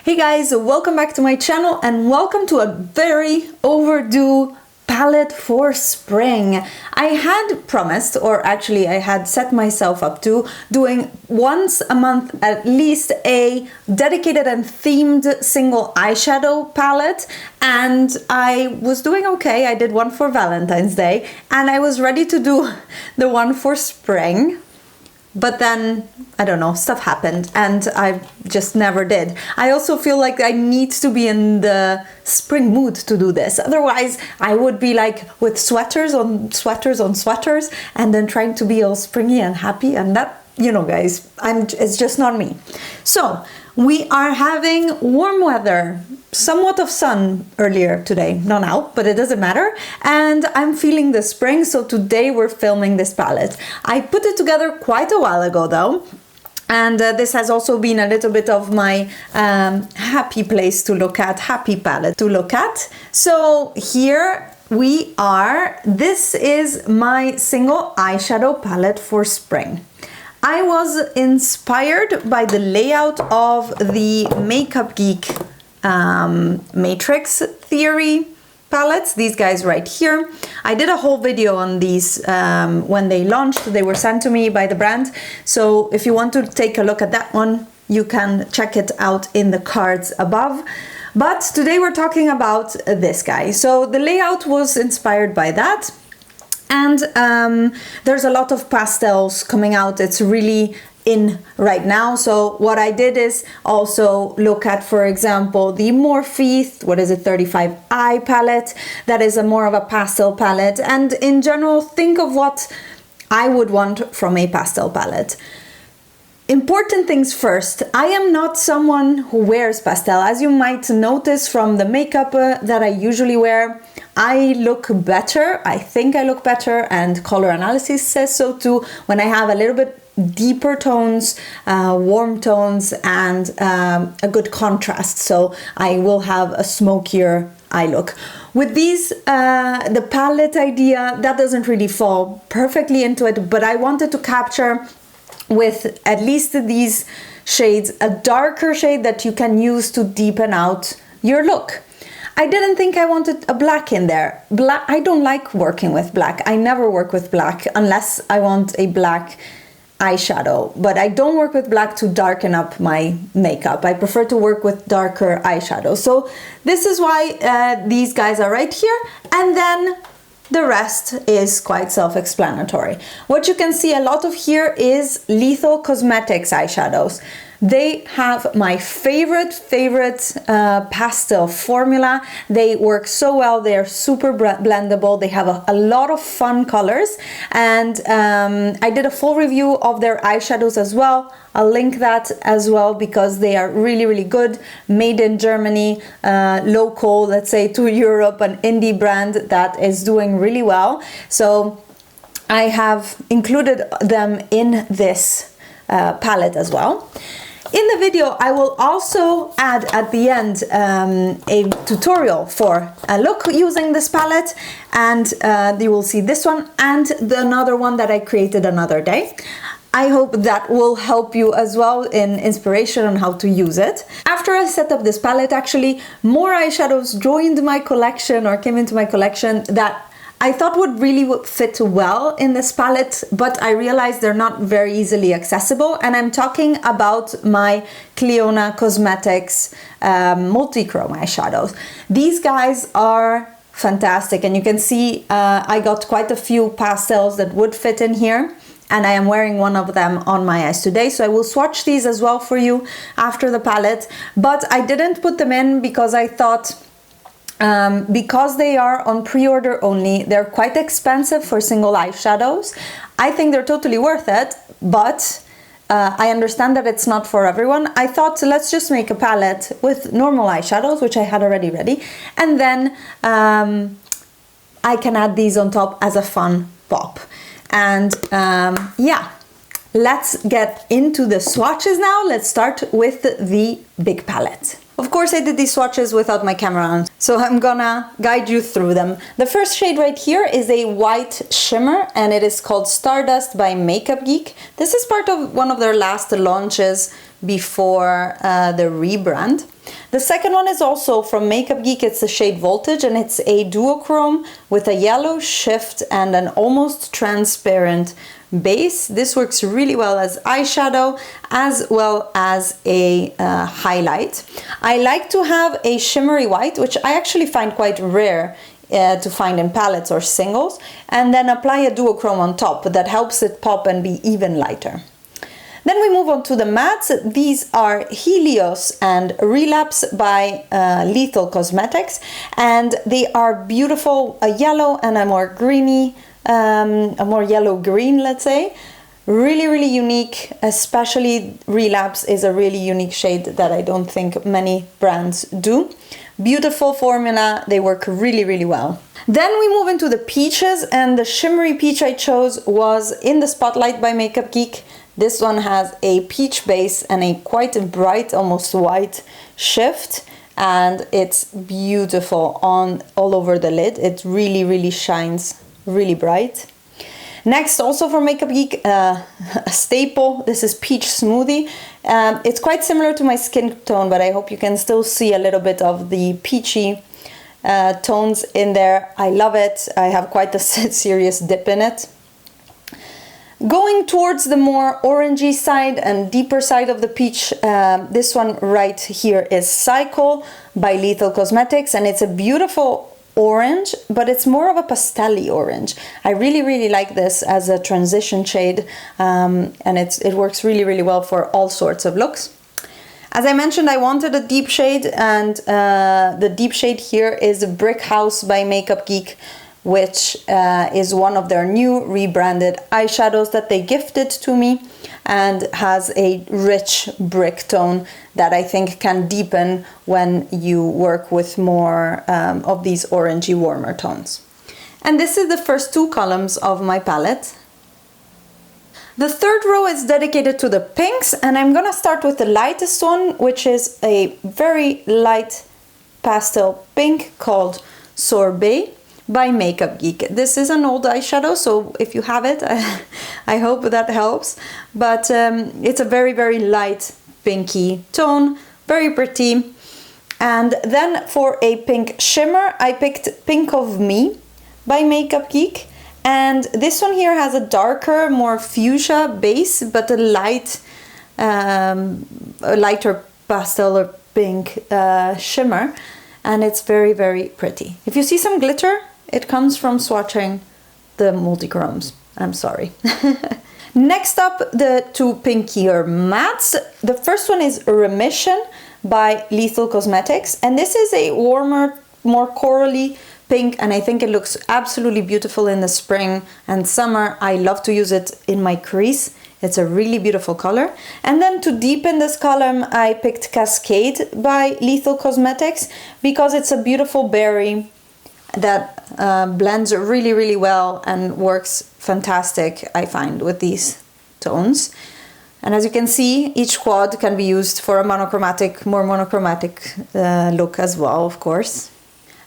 Hey guys, welcome back to my channel and welcome to a very overdue palette for spring. I had promised, or actually I had set myself up to doing once a month at least a dedicated and themed single eyeshadow palette, and I was doing okay. I did one for Valentine's Day and I was ready to do the one for spring. But then, I don't know, stuff happened and I just never did. I also feel like I need to be in the spring mood to do this. Otherwise, I would be like with sweaters on sweaters on sweaters and then trying to be all springy and happy, and that, you know guys, it's just not me. So, we are having warm weather, somewhat of sun earlier today, not now, but it doesn't matter. And I'm feeling the spring, so today we're filming this palette. I put it together quite a while ago though. And this has also been a little bit of my happy place to look at, happy palette to look at. So here we are. This is my single eyeshadow palette for spring. I was inspired by the layout of the Makeup Geek Matrix Theory palettes, these guys right here. I did a whole video on these when they launched. They were sent to me by the brand. So if you want to take a look at that one, you can check it out in the cards above. But today we're talking about this guy. So the layout was inspired by that. And there's a lot of pastels coming out. It's really in right now. So what I did is also look at, for example, the Morphe, what is it, 35i palette. That is a more of a pastel palette. And in general, think of what I would want from a pastel palette. Important things first, I am not someone who wears pastel. As you might notice from the makeup that I usually wear, I look better, I think I look better, and color analysis says so too, when I have a little bit deeper tones, warm tones, and a good contrast. So I will have a smokier eye look. With these, the palette idea, that doesn't really fall perfectly into it, but I wanted to capture with at least these shades, a darker shade that you can use to deepen out your look. I didn't think I wanted a black in there. Black, I don't like working with black. I never work with black unless I want a black eyeshadow, but I don't work with black to darken up my makeup. I prefer to work with darker eyeshadow. So this is why these guys are right here, and then the rest is quite self-explanatory. What you can see a lot of here is Lethal Cosmetics eyeshadows. They have my favorite pastel formula. They work so well. They're super blendable. They have a lot of fun colors. And I did a full review of their eyeshadows as well. I'll link that as well because they are really, really good. Made in Germany, local, let's say, to Europe, an indie brand that is doing really well. So I have included them in this palette as well. In the video, I will also add at the end a tutorial for a look using this palette, and you will see this one and another one that I created another day. I hope that will help you as well in inspiration on how to use it. After I set up this palette, actually, more eyeshadows joined my collection or came into my collection that I thought would really fit well in this palette, but I realized they're not very easily accessible, and I'm talking about my Clionadh Cosmetics multi-chrome eyeshadows. These guys are fantastic, and you can see I got quite a few pastels that would fit in here, and I am wearing one of them on my eyes today, so I will swatch these as well for you after the palette, but I didn't put them in because I thought because they are on pre-order only, they're quite expensive for single eyeshadows. I think they're totally worth it, but I understand that it's not for everyone. I thought, let's just make a palette with normal eyeshadows, which I had already ready, and then I can add these on top as a fun pop. And yeah, let's get into the swatches now. Let's start with the big palette. Of course, I did these swatches without my camera on, so I'm gonna guide you through them. The first shade right here is a white shimmer, and it is called Stardust by Makeup Geek. This is part of one of their last launches before the rebrand. The second one is also from Makeup Geek. It's the shade Voltage, and it's a duochrome with a yellow shift and an almost transparent base. This works really well as eyeshadow as well as a highlight. I like to have a shimmery white, which I actually find quite rare to find in palettes or singles, and then apply a duochrome on top that helps it pop and be even lighter. Then we move on to the mattes. These are Helios and Relapse by Lethal Cosmetics, and they are beautiful, a yellow and a more greeny, a more yellow-green, let's say. Really, really unique, especially Relapse is a really unique shade that I don't think many brands do. Beautiful formula, they work really, really well. Then we move into the peaches, and the shimmery peach I chose was In the Spotlight by Makeup Geek. This one has a peach base and a quite bright, almost white shift, and it's beautiful on all over the lid. It really, really shines really bright. Next, also from Makeup Geek, a staple. This is Peach Smoothie. It's quite similar to my skin tone, but I hope you can still see a little bit of the peachy tones in there. I love it. I have quite a serious dip in it. Going towards the more orangey side and deeper side of the peach, this one right here is Cycle by Lethal Cosmetics, and it's a beautiful orange, but it's more of a pastel-y orange. I really, really like this as a transition shade, and it works really, really well for all sorts of looks. As I mentioned, I wanted a deep shade, and the deep shade here is Brick House by Makeup Geek, which is one of their new rebranded eyeshadows that they gifted to me, and has a rich brick tone that I think can deepen when you work with more of these orangey warmer tones. And this is the first two columns of my palette. The third row is dedicated to the pinks, and I'm gonna start with the lightest one, which is a very light pastel pink called Sorbet by Makeup Geek. This is an old eyeshadow, so if you have it, I hope that helps. But it's a very, very light pinky tone, very pretty. And then for a pink shimmer, I picked Pink of Me by Makeup Geek. And this one here has a darker, more fuchsia base, but a lighter pastel or pink shimmer. And it's very, very pretty. If you see some glitter, it comes from swatching the multichromes. I'm sorry. Next up, the two pinkier mattes. The first one is Remission by Lethal Cosmetics. And this is a warmer, more corally pink, and I think it looks absolutely beautiful in the spring and summer. I love to use it in my crease. It's a really beautiful color. And then to deepen this column, I picked Cascade by Lethal Cosmetics because it's a beautiful berry that blends really, really well and works fantastic, I find, with these tones. And as you can see, each quad can be used for a monochromatic, more monochromatic look as well, of course.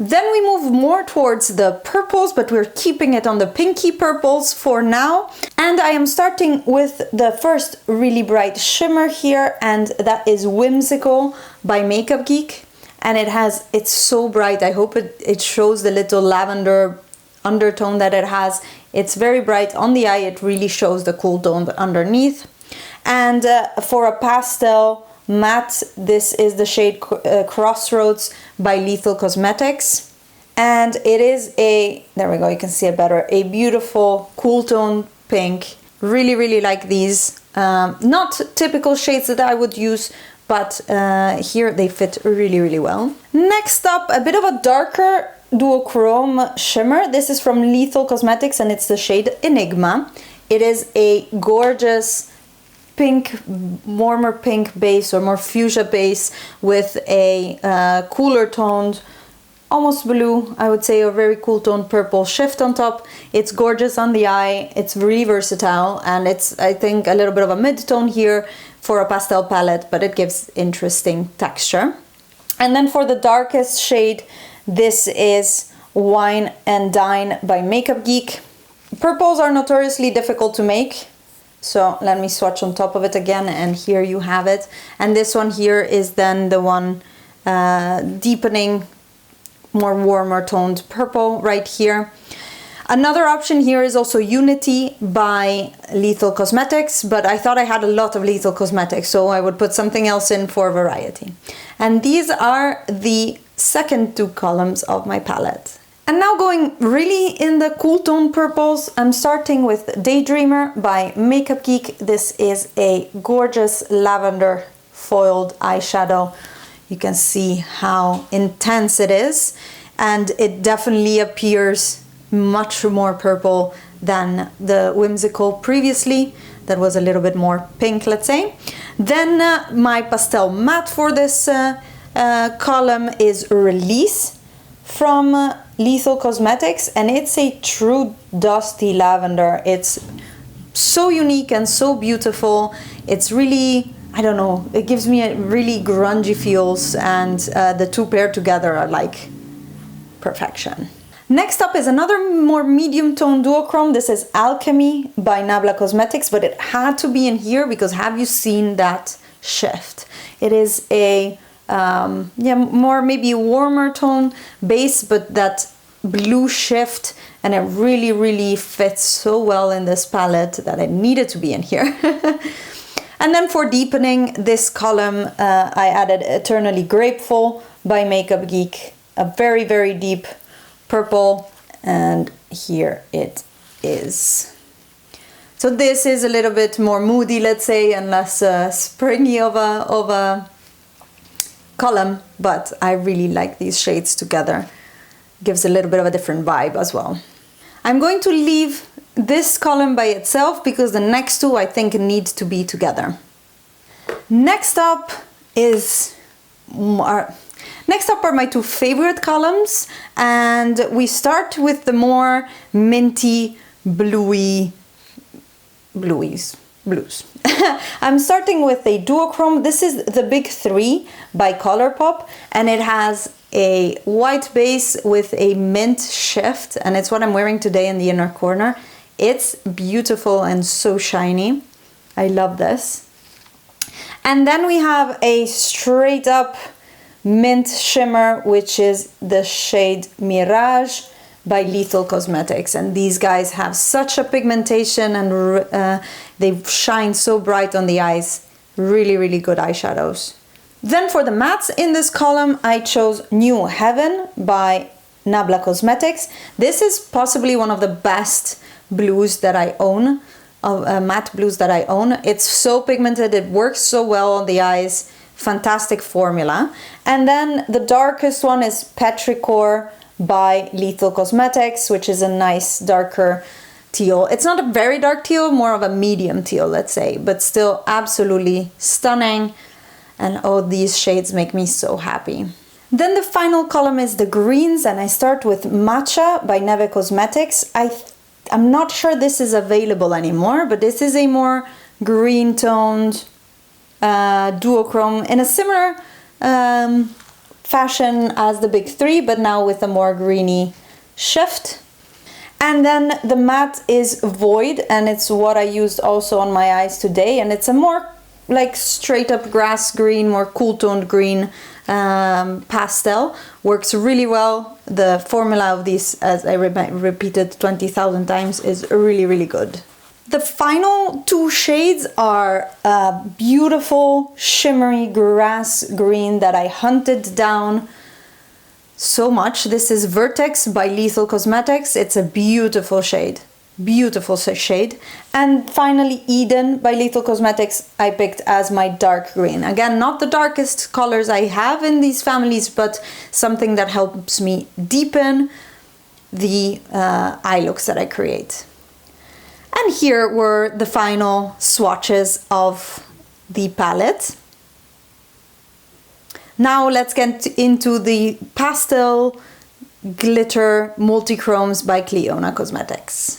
Then we move more towards the purples, but we're keeping it on the pinky purples for now. And I am starting with the first really bright shimmer here, and that is Whimsical by Makeup Geek. And it's so bright. I hope it shows the little lavender undertone that it has. It's very bright on the eye. It really shows the cool tone underneath. And for a pastel matte, this is the shade Crossroads by Lethal Cosmetics. And it is there we go, you can see it better, a beautiful cool tone pink. Really, really like these. Not typical shades that I would use, but here they fit really, really well. Next up, a bit of a darker duochrome shimmer. This is from Lethal Cosmetics, and it's the shade Enigma. It is a gorgeous pink, warmer pink base, or more fuchsia base, with a cooler toned, almost blue, I would say, a very cool toned purple shift on top. It's gorgeous on the eye. It's really versatile, and it's, I think, a little bit of a mid-tone here for a pastel palette, but it gives interesting texture. And then for the darkest shade, this is Wine and Dine by Makeup Geek. Purples are notoriously difficult to make, so let me swatch on top of it again, and here you have it. And this one here is then the one deepening, more warmer toned purple right here. Another option here is also Unity by Lethal Cosmetics, but I thought I had a lot of Lethal Cosmetics, so I would put something else in for variety. And these are the second two columns of my palette. And now going really in the cool tone purples, I'm starting with Daydreamer by Makeup Geek. This is a gorgeous lavender foiled eyeshadow. You can see how intense it is, and it definitely appears much more purple than the Whimsical previously. That was a little bit more pink, let's say. Then my pastel matte for this column is Release from Lethal Cosmetics, and it's a true dusty lavender. It's so unique and so beautiful. It's really, I don't know, it gives me a really grungy feels, and the two paired together are like perfection. Next up is another more medium tone duochrome. This is Alchemy by Nabla Cosmetics, but it had to be in here because have you seen that shift? It is a more maybe warmer tone base, but that blue shift, and it really fits so well in this palette that it needed to be in here. And then for deepening this column, I added Eternally Grapeful by Makeup Geek, a very deep purple, and here it is. So this is a little bit more moody, let's say, and less springy of a column, but I really like these shades together. Gives a little bit of a different vibe as well. I'm going to leave this column by itself because the next two I think need to be together. Next up are my two favorite columns, and we start with the more minty blues. I'm starting with a duochrome. This is the Big 3 by Colourpop, and it has a white base with a mint shift, and it's what I'm wearing today in the inner corner. It's beautiful and so shiny. I love this. And then we have a straight up mint shimmer, which is the shade Mirage by Lethal Cosmetics, and these guys have such a pigmentation, and they shine so bright on the eyes. Really good eyeshadows. Then for the mattes in this column, I chose New Heaven by Nabla Cosmetics. This is possibly one of the best blues that I own, matte blues that I own. It's so pigmented, it works so well on the eyes. Fantastic formula. And then the darkest one is Petrichor by Lethal Cosmetics, which is a nice darker teal. It's not a very dark teal, more of a medium teal, let's say, but still absolutely stunning. And oh, these shades make me so happy. Then the final column is the greens, and I start with Matcha by Neve Cosmetics. I'm not sure this is available anymore, but this is a more green toned duochrome in a similar fashion as the Big 3, but now with a more greeny shift. And then the matte is Void, and it's what I used also on my eyes today, and it's a more like straight up grass green, more cool toned green pastel. Works really well. The formula of these, as I repeated 20,000 times, is really good. The final two shades are a beautiful shimmery grass green that I hunted down so much. This is Vertex by Lethal Cosmetics. It's a beautiful shade. And finally Eden by Lethal Cosmetics I picked as my dark green. Again, not the darkest colors I have in these families, but something that helps me deepen the eye looks that I create. And here were the final swatches of the palette. Now let's get into the Pastel Glitter Multichromes by Cliona Cosmetics.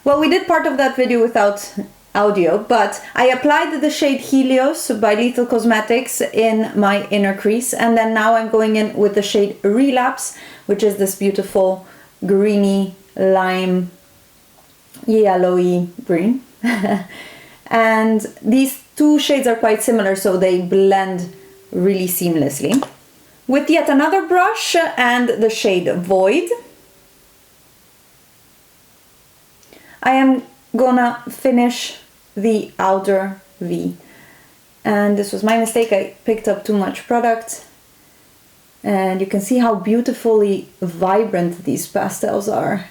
Well, we did part of that video without audio, but I applied the shade Helios by Lethal Cosmetics in my inner crease, and then now I'm going in with the shade Relapse, which is this beautiful greeny lime yellowy green. And these two shades are quite similar, so they blend really seamlessly. With yet another brush and the shade Void, I am gonna finish the outer V. And this was my mistake, I picked up too much product. And you can see how beautifully vibrant these pastels are,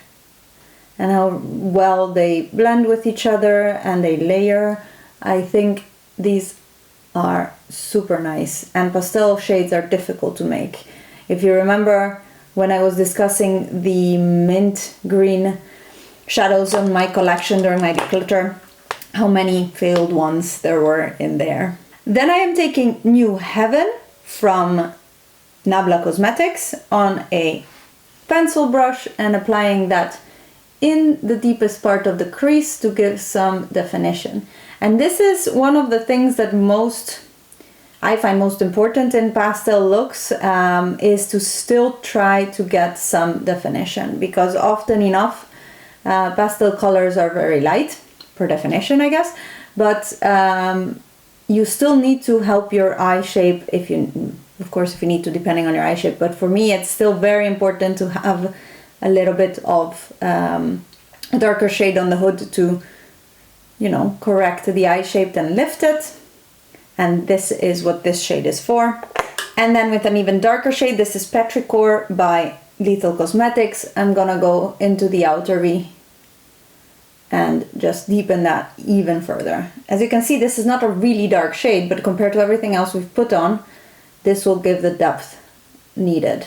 and how well they blend with each other and they layer. I think these are super nice, and pastel shades are difficult to make. If you remember when I was discussing the mint green shadows on my collection during my declutter, how many failed ones there were in there. Then I am taking New Heaven from Nabla Cosmetics on a pencil brush and applying that in the deepest part of the crease to give some definition. And this is one of the things that I find most important in pastel looks, is to still try to get some definition, because often enough pastel colors are very light, per definition I guess, but you still need to help your eye shape of course, if you need to, depending on your eye shape. But for me, it's still very important to have a little bit of a darker shade on the hood to, correct the eye shape and lift it. And this is what this shade is for. And then with an even darker shade, this is Petrichor by Lethal Cosmetics. I'm gonna go into the outer V and just deepen that even further. As you can see, this is not a really dark shade, but compared to everything else we've put on, this will give the depth needed.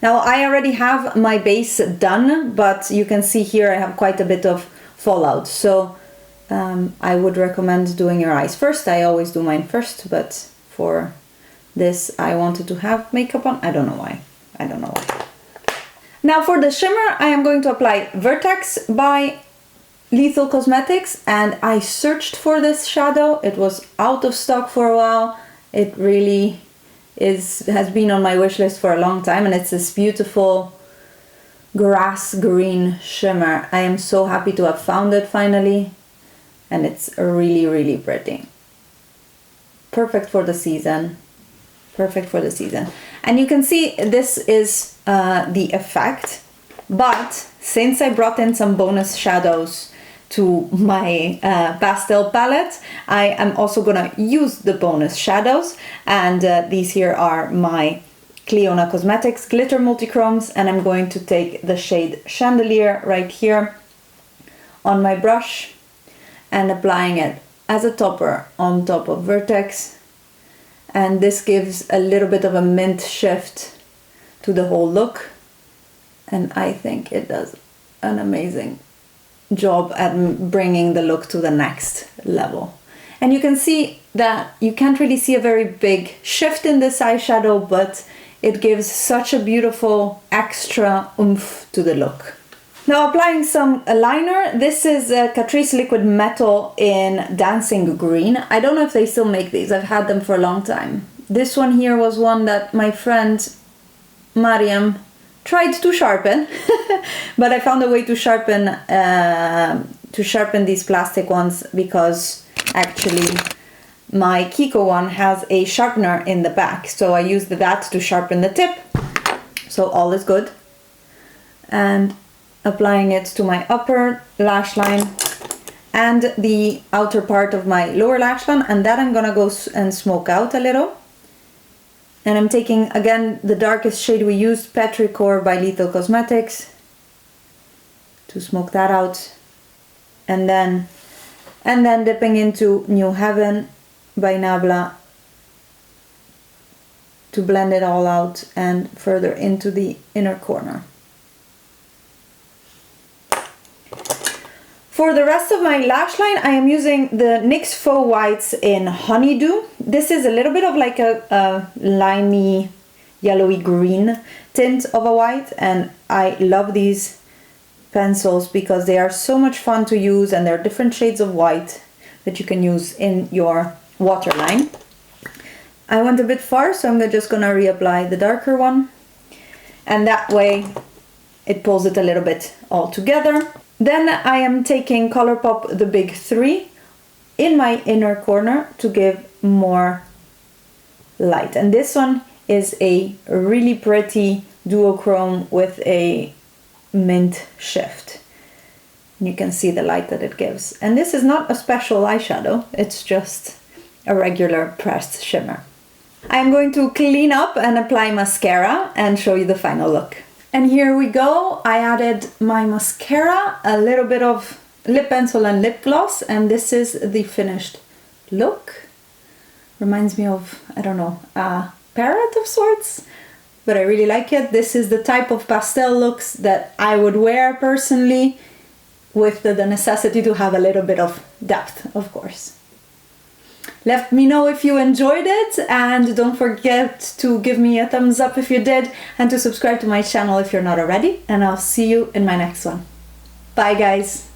Now I already have my base done, but you can see here I have quite a bit of fallout. So I would recommend doing your eyes first. I always do mine first, but for this I wanted to have makeup on. I don't know why. Now for the shimmer, I am going to apply Vertex by Lethal Cosmetics, and I searched for this shadow. It was out of stock for a while. It really has been on my wish list for a long time, and it's this beautiful grass green shimmer. I am so happy to have found it finally, and it's really, really pretty. Perfect for the season. And you can see this is the effect, but since I brought in some bonus shadows to my pastel palette, I am also gonna use the bonus shadows, and these here are my Cliona Cosmetics Glitter Multichromes, and I'm going to take the shade Chandelier right here on my brush and applying it as a topper on top of Vertex, and this gives a little bit of a mint shift to the whole look, and I think it does an amazing job at bringing the look to the next level. And you can see that you can't really see a very big shift in this eyeshadow, but it gives such a beautiful extra oomph to the look. Now applying some liner. This is Catrice Liquid Metal in Dancing Green. I don't know if they still make these. I've had them for a long time. This one here was one that my friend Mariam tried to sharpen, but I found a way to sharpen these plastic ones, because actually my Kiko one has a sharpener in the back, so I used that to sharpen the tip, so all is good. And applying it to my upper lash line and the outer part of my lower lash line, and that I'm gonna go and smoke out a little. And I'm taking, again, the darkest shade we used, Petrichor by Lethal Cosmetics, to smoke that out. And then dipping into New Heaven by Nabla to blend it all out and further into the inner corner. For the rest of my lash line, I am using the NYX Faux Whites in Honeydew. This is a little bit of like a limey, yellowy green tint of a white, and I love these pencils because they are so much fun to use, and they're different shades of white that you can use in your waterline. I went a bit far, so I'm just gonna reapply the darker one, and that way it pulls it a little bit all together. Then I am taking Colourpop the Big 3 in my inner corner to give more light, and this one is a really pretty duochrome with a mint shift. You can see the light that it gives, and this is not a special eyeshadow, it's just a regular pressed shimmer. I'm going to clean up and apply mascara and show you the final look. And here we go. I added my mascara, a little bit of lip pencil and lip gloss, and this is the finished look. Reminds me of, I don't know, a parrot of sorts, but I really like it. This is the type of pastel looks that I would wear personally, with the necessity to have a little bit of depth, of course. Let me know if you enjoyed it, and don't forget to give me a thumbs up if you did, and to subscribe to my channel if you're not already, and I'll see you in my next one. Bye guys!